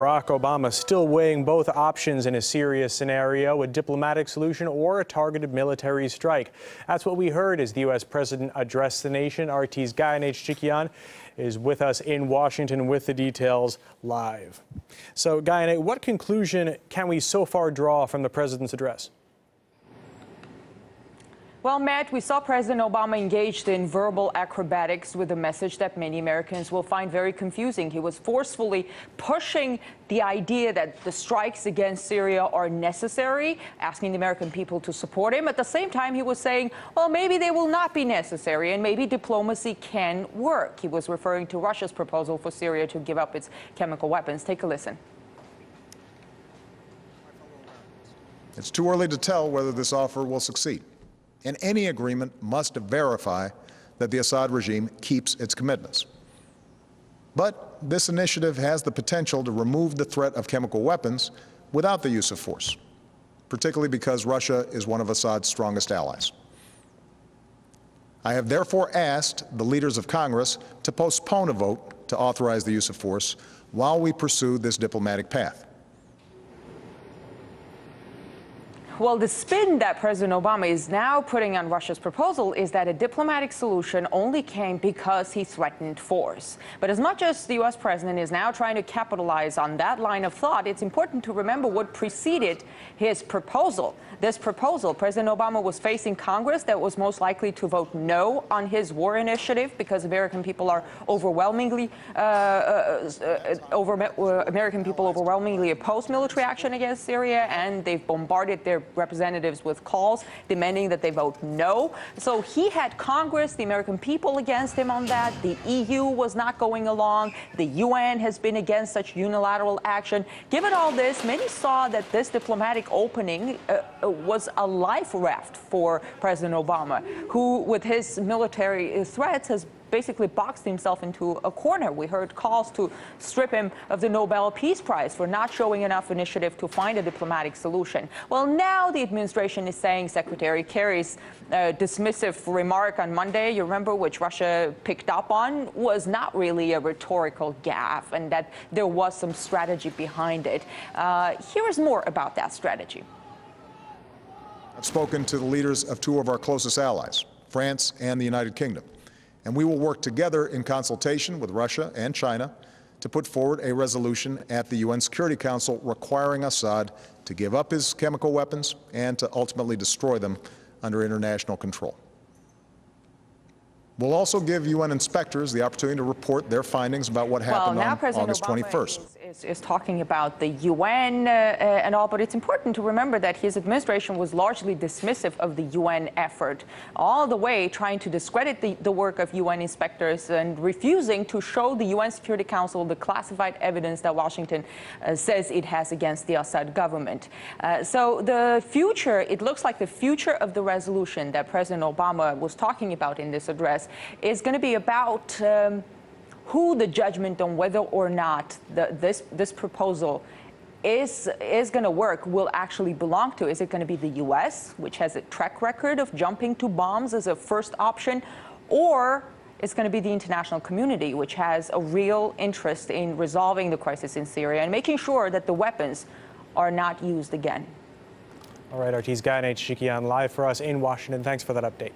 Barack Obama still weighing both options in a Syria scenario, a diplomatic solution or a targeted military strike. That's what we heard as the U.S. president addressed the nation. RT's Gayanet Chikian is with us in Washington with the details live. So, Gayanet, what conclusion can we so far draw from the president's address? Well, Matt, we saw President Obama engaged in verbal acrobatics with a message that many Americans will find very confusing. He was forcefully pushing the idea that the strikes against Syria are necessary, asking the American people to support him. At the same time, he was saying, well, maybe they will not be necessary and maybe diplomacy can work. He was referring to Russia's proposal for Syria to give up its chemical weapons. Take a listen. It's too early to tell whether this offer will succeed. And any agreement must verify that the Assad regime keeps its commitments. But this initiative has the potential to remove the threat of chemical weapons without the use of force, particularly because Russia is one of Assad's strongest allies. I have therefore asked the leaders of Congress to postpone a vote to authorize the use of force while we pursue this diplomatic path. Well, the spin that President Obama is now putting on Russia's proposal is that a diplomatic solution only came because he threatened force. But as much as the U.S. president is now trying to capitalize on that line of thought, it's important to remember what preceded his proposal. This proposal, President Obama was facing Congress that was most likely to vote no on his war initiative because American people are overwhelmingly oppose military action against Syria, and they've bombarded their representatives with calls demanding that they vote no. So he had Congress, the American people against him on that. The EU was not going along. The UN has been against such unilateral action. Given all this, many saw that this diplomatic opening was a life raft for President Obama, who, with his military threats, has basically boxed himself into a corner. We heard calls to strip him of the Nobel Peace Prize for not showing enough initiative to find a diplomatic solution. Well, now the administration is saying Secretary Kerry's dismissive remark on Monday, you remember, which Russia picked up on, was not really a rhetorical gaffe, and that there was some strategy behind it. Here is more about that strategy. I've spoken to the leaders of two of our closest allies, France and the United Kingdom. And we will work together in consultation with Russia and China to put forward a resolution at the UN Security Council requiring Assad to give up his chemical weapons and to ultimately destroy them under international control. We'll also give UN inspectors the opportunity to report their findings about what happened on August 21st. Is talking about the UN and all, but it's important to remember that his administration was largely dismissive of the UN effort, all the way trying to discredit the work of UN inspectors and refusing to show the UN Security Council the classified evidence that Washington says it has against the Assad government. So the future, it looks like the future of the resolution that President Obama was talking about in this address is going to be about who the judgment on whether or not this proposal is going to work will actually belong to. Is it going to be the U.S., which has a track record of jumping to bombs as a first option, or it's going to be the international community, which has a real interest in resolving the crisis in Syria and making sure that the weapons are not used again? All right, RT's Gayanet Chikian live for us in Washington. Thanks for that update.